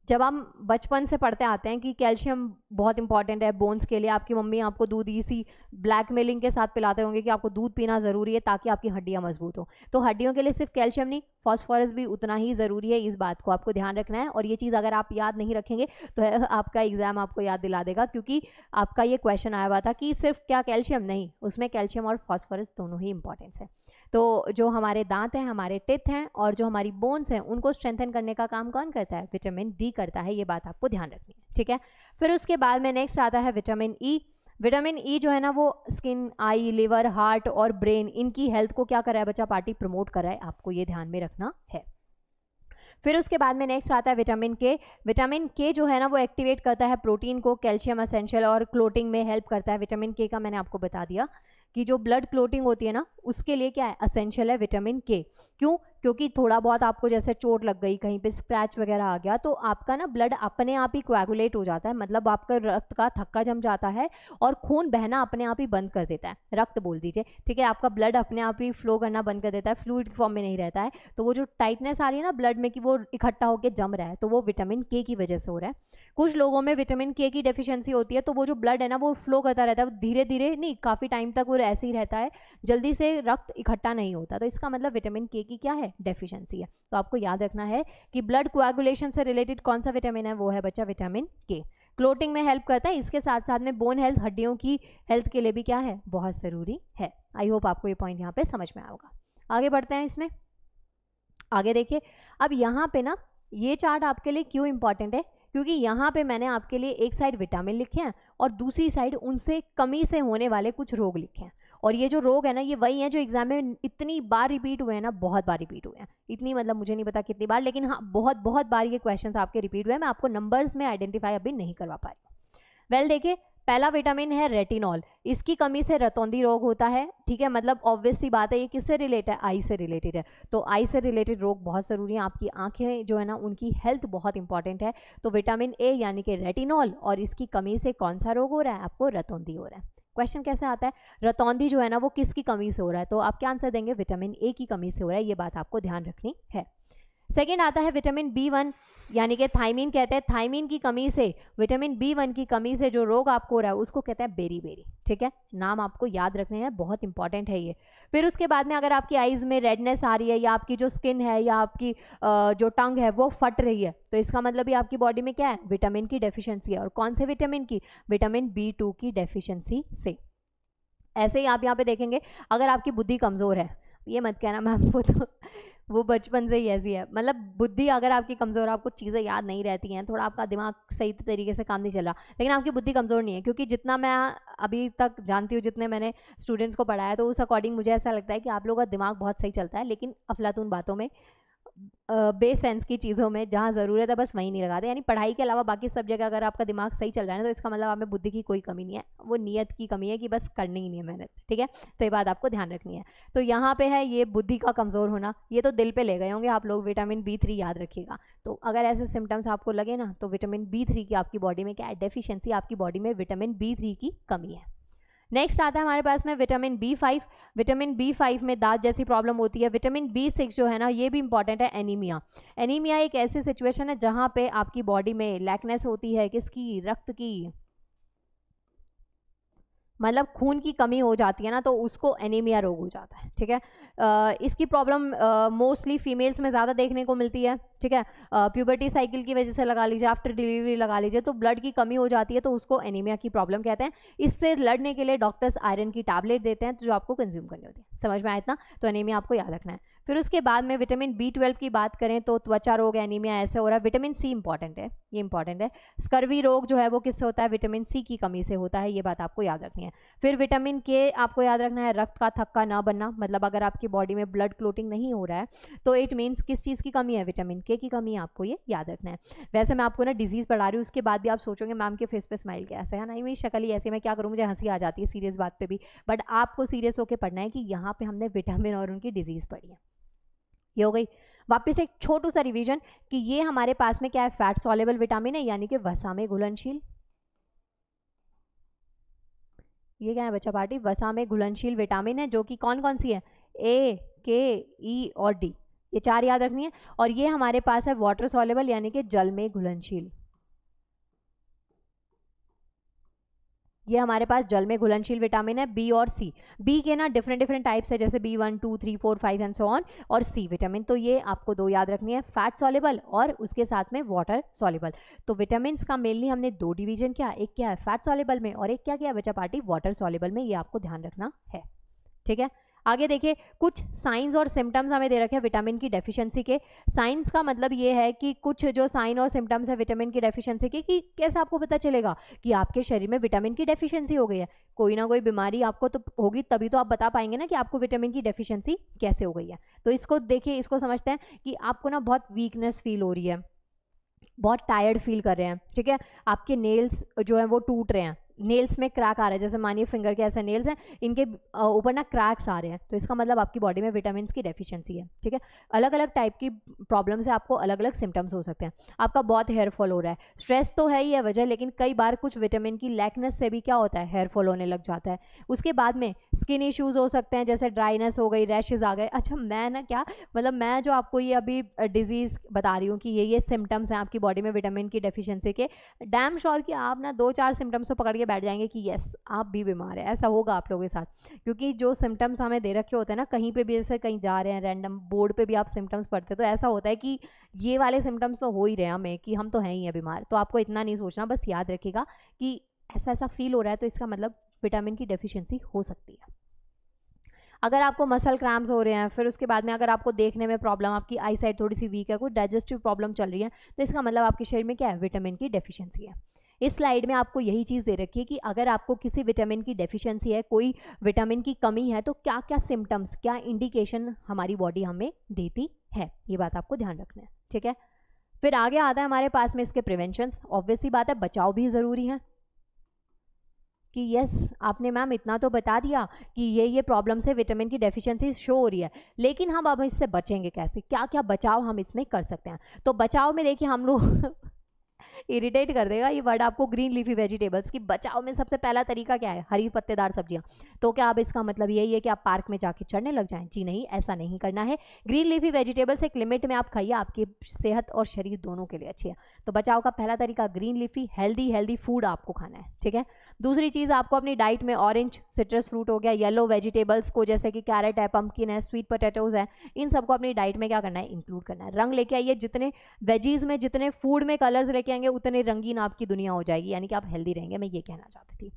जब हम बचपन से पढ़ते आते हैं कि कैल्शियम बहुत इंपॉर्टेंट है बोन्स के लिए, आपकी मम्मी आपको दूध इसी ब्लैकमेलिंग के साथ पिलाते होंगे कि आपको दूध पीना ज़रूरी है ताकि आपकी हड्डियां मजबूत हो। तो हड्डियों के लिए सिर्फ कैल्शियम नहीं, फॉस्फोरस भी उतना ही ज़रूरी है। इस बात को आपको ध्यान रखना है, और ये चीज़ अगर आप याद नहीं रखेंगे तो आपका एग्जाम आपको याद दिला देगा, क्योंकि आपका ये क्वेश्चन आया हुआ था कि सिर्फ क्या कैल्शियम, नहीं, उसमें कैल्शियम और फॉस्फोरस दोनों ही इंपॉर्टेंस है। तो जो हमारे दांत हैं, हमारे टिथ हैं, और जो हमारी बोन्स हैं, उनको स्ट्रेंथन करने का काम कौन करता है? विटामिन डी करता है। ये बात आपको ध्यान रखनी है, ठीक है। फिर उसके बाद में नेक्स्ट आता है विटामिन ई। विटामिन ई जो है ना वो स्किन, आई, लिवर, हार्ट और ब्रेन, इनकी हेल्थ को क्या कर रहा है बच्चा पार्टी? प्रमोट कर रहा है। आपको ये ध्यान में रखना है। फिर उसके बाद में नेक्स्ट आता है विटामिन के। विटामिन के जो है ना वो एक्टिवेट करता है प्रोटीन को, कैल्शियम एसेंशियल और क्लोटिंग में हेल्प करता है। विटामिन के का मैंने आपको बता दिया कि जो ब्लड क्लोटिंग होती है ना उसके लिए क्या है? एसेंशियल है विटामिन के। क्यों? क्योंकि थोड़ा बहुत आपको जैसे चोट लग गई, कहीं पे स्क्रैच वगैरह आ गया, तो आपका ना ब्लड अपने आप ही कोएगुलेट हो जाता है, मतलब आपका रक्त का थक्का जम जाता है और खून बहना अपने आप ही बंद कर देता है। रक्त बोल दीजिए, ठीक है। आपका ब्लड अपने आप ही फ्लो करना बंद कर देता है, फ्लूइड फॉर्म में नहीं रहता है। तो वो जो टाइटनेस आ रही है ना ब्लड में कि वो इकट्ठा होकर जम रहा है, तो वो विटामिन के की वजह से हो रहा है। कुछ लोगों में विटामिन के की डेफिशिएंसी होती है, तो वो जो ब्लड है ना वो फ्लो करता रहता है, धीरे धीरे नहीं, काफी टाइम तक वो ऐसे ही रहता है, जल्दी से रक्त इकट्ठा नहीं होता। तो इसका मतलब विटामिन के की क्या है? डेफिशिएंसी है। तो आपको याद रखना है कि ब्लड कोएगुलेशन से रिलेटेड कौन सा विटामिन है? वो है बच्चा विटामिन के। क्लोटिंग में हेल्प करता है, इसके साथ साथ में बोन हेल्थ, हड्डियों की हेल्थ के लिए भी क्या है? बहुत जरूरी है। आई होप आपको ये पॉइंट यहाँ पे समझ में आया होगा। आगे बढ़ते हैं इसमें। आगे देखिए, अब यहाँ पे ना ये चार्ट आपके लिए क्यों इंपॉर्टेंट है? क्योंकि यहाँ पे मैंने आपके लिए एक साइड विटामिन लिखे हैं और दूसरी साइड उनसे कमी से होने वाले कुछ रोग लिखे हैं। और ये जो रोग है ना ये वही है जो एग्जाम में इतनी बार रिपीट हुए हैं ना, बहुत बार रिपीट हुए हैं। इतनी मतलब मुझे नहीं पता कितनी बार, लेकिन हाँ बहुत बहुत बार ये क्वेश्चंस आपके रिपीट हुए हैं। मैं आपको नंबर्स में आइडेंटिफाई अभी नहीं करवा पा रही हूँ। वेल देखिए, पहला विटामिन है रेटिनॉल। इसकी कमी से रतौंधी रोग होता है, ठीक है। मतलब ऑब्वियस सी बात है, ये किससे रिलेटेड है? आई से रिलेटेड है। तो आई से रिलेटेड रोग बहुत जरूरी है। आपकी आंखें जो है ना उनकी हेल्थ बहुत इंपॉर्टेंट है। तो विटामिन ए यानी कि रेटिनॉल, और इसकी कमी से कौन सा रोग हो रहा है? आपको रतौंधी हो रहा है। क्वेश्चन कैसे आता है? रतौंधी जो है ना वो किसकी कमी से हो रहा है? तो आप क्या आंसर देंगे? विटामिन ए की कमी से हो रहा है। ये बात आपको ध्यान रखनी है। सेकेंड आता है विटामिन बी1, यानी कि थायमीन कहते हैं। थायमीन की कमी से, विटामिन बी1 की कमी से जो रोग आपको हो रहा है उसको कहते हैं बेरी बेरी, ठीक है। नाम आपको याद रखने हैं, बहुत इंपॉर्टेंट है ये। फिर उसके बाद में अगर आपकी आईज में रेडनेस आ रही है, या आपकी जो स्किन है या आपकी जो टंग है वो फट रही है, तो इसका मतलब भी आपकी बॉडी में क्या है? विटामिन की डेफिशिएंसी है। और कौन से विटामिन की? विटामिन बी2 की डेफिशिएंसी से। ऐसे ही आप यहाँ पे देखेंगे, अगर आपकी बुद्धि कमजोर है, ये मत कहना मैम वो तो वो बचपन से ही ऐसी है, मतलब बुद्धि अगर आपकी कमजोर है, आपको चीजें याद नहीं रहती हैं, थोड़ा आपका दिमाग सही तरीके से काम नहीं चल रहा, लेकिन आपकी बुद्धि कमजोर नहीं है। क्योंकि जितना मैं अभी तक जानती हूँ, जितने मैंने स्टूडेंट्स को पढ़ाया, तो उस अकॉर्डिंग मुझे ऐसा लगता है कि आप लोगों का दिमाग बहुत सही चलता है, लेकिन अफलातून बातों में, बेसेंस की चीज़ों में जहाँ ज़रूरत है बस वहीं नहीं लगाते। यानी पढ़ाई के अलावा बाकी सब जगह अगर आपका दिमाग सही चल रहा है ना, तो इसका मतलब आप में बुद्धि की कोई कमी नहीं है, वो नियत की कमी है कि बस करनी ही नहीं है मेहनत, ठीक है। तो ये बात आपको ध्यान रखनी है। तो यहाँ पे है ये बुद्धि का कमज़ोर होना, ये तो दिल पे ले गए होंगे आप लोग। विटामिन बी3 याद रखिएगा। तो अगर ऐसे सिम्टम्स आपको लगे ना, तो विटामिन बी3 की आपकी बॉडी में क्या है? डेफिशिएंसी, आपकी बॉडी में विटामिन बी3 की कमी है। नेक्स्ट आता है हमारे पास में विटामिन बी5। विटामिन बी5 में दांत जैसी प्रॉब्लम होती है। विटामिन बी6 जो है ना ये भी इंपॉर्टेंट है। एनीमिया, एनीमिया एक ऐसी सिचुएशन है जहां पे आपकी बॉडी में लैकनेस होती है, किसकी? रक्त की, मतलब खून की कमी हो जाती है ना, तो उसको एनीमिया रोग हो जाता है, ठीक है। इसकी प्रॉब्लम मोस्टली फीमेल्स में ज़्यादा देखने को मिलती है, ठीक है। प्यूबर्टी साइकिल की वजह से लगा लीजिए, आफ्टर डिलीवरी लगा लीजिए, तो ब्लड की कमी हो जाती है, तो उसको एनीमिया की प्रॉब्लम कहते हैं। इससे लड़ने के लिए डॉक्टर्स आयरन की टैबलेट देते हैं, तो जो आपको कंज्यूम करनी होती है। समझ में आया इतना? तो एनीमिया आपको याद रखना है। फिर उसके बाद में विटामिन बी12 की बात करें तो त्वचा रोग, एनीमिया ऐसे हो रहा है। विटामिन सी इंपॉर्टेंट है, ये इंपॉर्टेंट है। स्कर्वी रोग जो है वो किससे होता है? विटामिन सी की कमी से होता है, ये बात आपको याद रखनी है। फिर विटामिन के आपको याद रखना है, रक्त का थक्का ना बनना, मतलब अगर आपकी बॉडी में ब्लड क्लोटिंग नहीं हो रहा है तो इट मीन्स किस चीज़ की कमी है? विटामिन के की कमी है, आपको ये याद रखना है। वैसे मैं आपको ना डिजीज पढ़ा रही हूँ, उसके बाद भी आप सोचोगे मैम के फेस पे स्माइल कैसे है, नहीं मेरी शक्ल ही ऐसे, मैं क्या करूँ, मुझे हंसी आ जाती है सीरियस बात पे भी। बट आपको सीरियस होकर पढ़ना है कि यहाँ पे हमने विटामिन और उनकी डिजीज पढ़ी है। ये हो गई। वापस एक छोटू सा रिवीजन कि ये हमारे पास में क्या है? फैट सॉल्युबल विटामिन है, यानी कि वसा में घुलनशील। ये क्या है बच्चा पार्टी? वसा में घुलनशील विटामिन है, जो कि कौन कौन सी है? ए, के, ई और डी। ये 4 याद रखनी है। और ये हमारे पास है वाटर सॉल्युबल यानी कि जल में घुलनशील, ये हमारे पास जल में घुलनशील विटामिन है बी और सी। बी के ना डिफरेंट डिफरेंट टाइप्स है, जैसे B1 2 3 4 5 एंड सो ऑन, और सी विटामिन, तो ये आपको 2 याद रखनी है, फैट सॉल्युबल और उसके साथ में वाटर सॉल्युबल। तो विटामिन का मेनली हमने 2 डिवीजन किया, एक क्या है फैट सॉल्युबल में और एक क्या किया बच्चा पार्टी वाटर सॉल्युबल में, ये आपको ध्यान रखना है। ठीक है, आगे देखिए कुछ साइंस और सिम्टम्स हमें दे रखे हैं विटामिन की डेफिशिएंसी के। साइंस का मतलब ये है कि कुछ जो साइन और सिम्टम्स है विटामिन की डेफिशिएंसी के, कि कैसे आपको पता चलेगा कि आपके शरीर में विटामिन की डेफिशिएंसी हो गई है। कोई ना कोई बीमारी आपको तो होगी, तभी तो आप बता पाएंगे ना कि आपको विटामिन की डेफिशिएंसी कैसे हो गई है। तो इसको देखिए, इसको समझते हैं कि आपको ना बहुत वीकनेस फील हो रही है, बहुत टायर्ड फील कर रहे हैं, ठीक है, आपके नेल्स जो है वो टूट रहे हैं, नेल्स में क्रैक आ रहा है, जैसे मानिए फिंगर के ऐसे नेल्स हैं, इनके ऊपर ना क्रैक्स आ रहे हैं, तो इसका मतलब आपकी बॉडी में विटामिन की डेफिशिएंसी है। ठीक है, अलग अलग टाइप की प्रॉब्लम से आपको अलग अलग सिम्टम्स हो सकते हैं। आपका बहुत हेयर फॉल हो रहा है, स्ट्रेस तो है ही है वजह, लेकिन कई बार कुछ विटामिन की लैकनेस से भी क्या होता है हेयर फॉल होने लग जाता है। उसके बाद में स्किन इश्यूज हो सकते हैं, जैसे ड्राइनेस हो गई, रैशेज आ गए। अच्छा मैं ना क्या मतलब मैं जो आपको ये अभी डिजीज बता रही हूँ कि ये सिम्टम्स हैं आपकी बॉडी में विटामिन की डेफिशिएंसी के, डैम श्योर कि आप ना 2-4 सिम्टम्स को पकड़ के बैठ जाएंगे कि यस आप भी बीमार है, ऐसा होगा आप लोगों के साथ। क्योंकि जो सिम्टम्स हमें दे रखे होते हैं ना, कहीं पे भी जैसे कहीं जा रहे हैं रैंडम बोर्ड पे भी आप सिम्टम्स पढ़ते, तो ऐसा होता है कि ये वाले सिम्टम्स तो हो ही रहे हैं हमें कि हम तो हैं ही है बीमार। तो आपको इतना नहीं सोचना, बस याद रखिएगा कि ऐसा ऐसा फील हो रहा है तो इसका मतलब विटामिन की डेफिशिएंसी हो सकती है। अगर आपको मसल क्रैम्प्स हो रहे हैं, फिर उसके बाद में अगर आपको देखने में प्रॉब्लम, आपकी आई साइट थोड़ी सी वीक है, कोई डाइजेस्टिव प्रॉब्लम चल रही है, तो इसका मतलब आपके शरीर में क्या है विटामिन की डेफिशिएंसी है। इस स्लाइड में आपको यही चीज़ दे रखी है कि अगर आपको किसी विटामिन की डेफिशिएंसी है, कोई विटामिन की कमी है, तो क्या क्या सिम्टम्स, क्या इंडिकेशन हमारी बॉडी हमें देती है, ये बात आपको ध्यान रखना है। ठीक है, फिर आगे आता है हमारे पास में इसके प्रिवेंशन। ऑब्वियस सी बात है बचाव भी ज़रूरी है कि यस आपने मैम इतना तो बता दिया कि ये प्रॉब्लम से विटामिन की डेफिशिएंसी शो हो रही है, लेकिन हम अब इससे बचेंगे कैसे, क्या क्या बचाव हम इसमें कर सकते हैं। तो बचाव में देखिए हम लोग इरिटेट कर देगा ये वर्ड आपको, ग्रीन लीफी वेजिटेबल्स की बचाव में सबसे पहला तरीका क्या है, हरी पत्तेदार सब्जियां। तो क्या अब इसका मतलब यही है कि आप पार्क में जाके चढ़ने लग जाएं? जी नहीं, ऐसा नहीं करना है। ग्रीन लीफी वेजिटेबल्स एक लिमिट में आप खाइए, आपकी सेहत और शरीर दोनों के लिए अच्छी है। तो बचाव का पहला तरीका ग्रीन लीफी हेल्दी फूड आपको खाना है। ठीक है, दूसरी चीज़ आपको अपनी डाइट में ऑरेंज सिट्रस फ्रूट हो गया, येलो वेजिटेबल्स को जैसे कि कैरेट है, पम्पकिन है, स्वीट पोटैटोज है, इन सबको अपनी डाइट में क्या करना है इंक्लूड करना है। रंग लेके आइए, जितने वेजीज में जितने फूड में कलर्स लेके आएंगे उतने रंगीन आपकी दुनिया हो जाएगी, यानी कि आप हेल्दी रहेंगे, मैं ये कहना चाहती थी।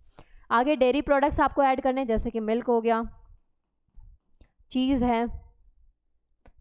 आगे डेयरी प्रोडक्ट्स आपको ऐड करने, जैसे कि मिल्क हो गया, चीज़ है,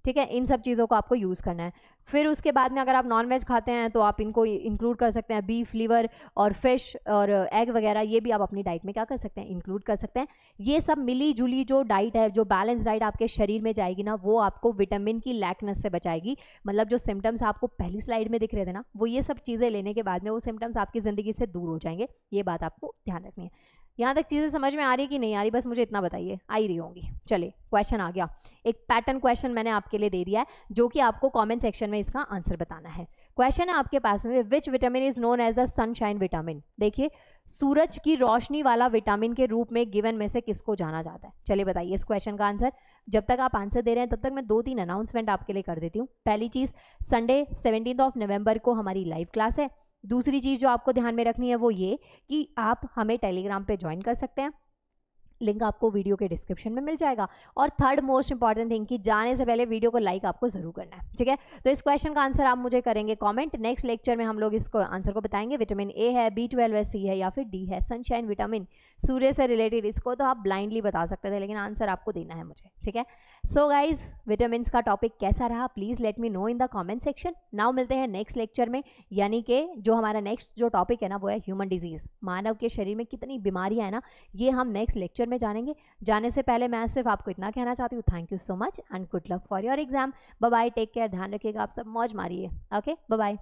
ठीक है, इन सब चीज़ों को आपको यूज़ करना है। फिर उसके बाद में अगर आप नॉन वेज खाते हैं तो आप इनको इंक्लूड कर सकते हैं, बीफ, लीवर और फिश और एग वगैरह, ये भी आप अपनी डाइट में क्या कर सकते हैं इंक्लूड कर सकते हैं। ये सब मिली जुली जो डाइट है, जो बैलेंस डाइट आपके शरीर में जाएगी ना, वो आपको विटामिन की लैकनेस से बचाएगी। मतलब जो सिम्टम्स आपको पहली स्लाइड में दिख रहे थे ना, वो ये सब चीज़ें लेने के बाद में वो सिम्टम्स आपकी ज़िंदगी से दूर हो जाएंगे। ये बात आपको ध्यान रखनी है। यहाँ तक चीज़ें समझ में आ रही कि नहीं आ रही, बस मुझे इतना बताइए, आ ही रही होंगी। चलिए क्वेश्चन आ गया, एक पैटर्न क्वेश्चन मैंने आपके लिए दे दिया है, जो कि आपको कमेंट सेक्शन में इसका आंसर बताना है। क्वेश्चन है आपके पास में, which vitamin is known as a sunshine vitamin. देखिए सूरज की रोशनी वाला विटामिन के रूप में गिवन में से किसको जाना जाता है। चलिए बताइए इस क्वेश्चन का आंसर। जब तक आप आंसर दे रहे हैं तब तक मैं 2-3 अनाउंसमेंट आपके लिए कर देती हूँ। पहली चीज़, संडे 17 नवंबर को हमारी लाइव क्लास है। दूसरी चीज़ जो आपको ध्यान में रखनी है वो ये कि आप हमें टेलीग्राम पे ज्वाइन कर सकते हैं, लिंक आपको वीडियो के डिस्क्रिप्शन में मिल जाएगा। और थर्ड मोस्ट इंपॉर्टेंट थिंग कि जाने से पहले वीडियो को लाइक आपको जरूर करना है। ठीक है, तो इस क्वेश्चन का आंसर आप मुझे करेंगे कमेंट। नेक्स्ट लेक्चर में हम लोग इसको आंसर को बताएंगे, विटामिन ए है, B12 है, सी है या फिर डी है, सनशाइन विटामिन, सूर्य से रिलेटेड। इसको तो आप ब्लाइंडली बता सकते थे, लेकिन आंसर आपको देना है मुझे। ठीक है, सो गाइज विटामिन का टॉपिक कैसा रहा please let me know in the comment section. Now मिलते हैं नेक्स्ट लेक्चर में, यानी कि जो हमारा नेक्स्ट जो टॉपिक है ना वो है ह्यूमन डिजीज। मानव के शरीर में कितनी बीमारियां है ना, ये हम नेक्स्ट लेक्चर में जानेंगे। जाने से पहले मैं सिर्फ आपको इतना कहना चाहती हूँ, thank you so much and good luck for your exam. Bye bye, take care, ध्यान रखिएगा, आप सब मौज मारिए। Okay bye bye.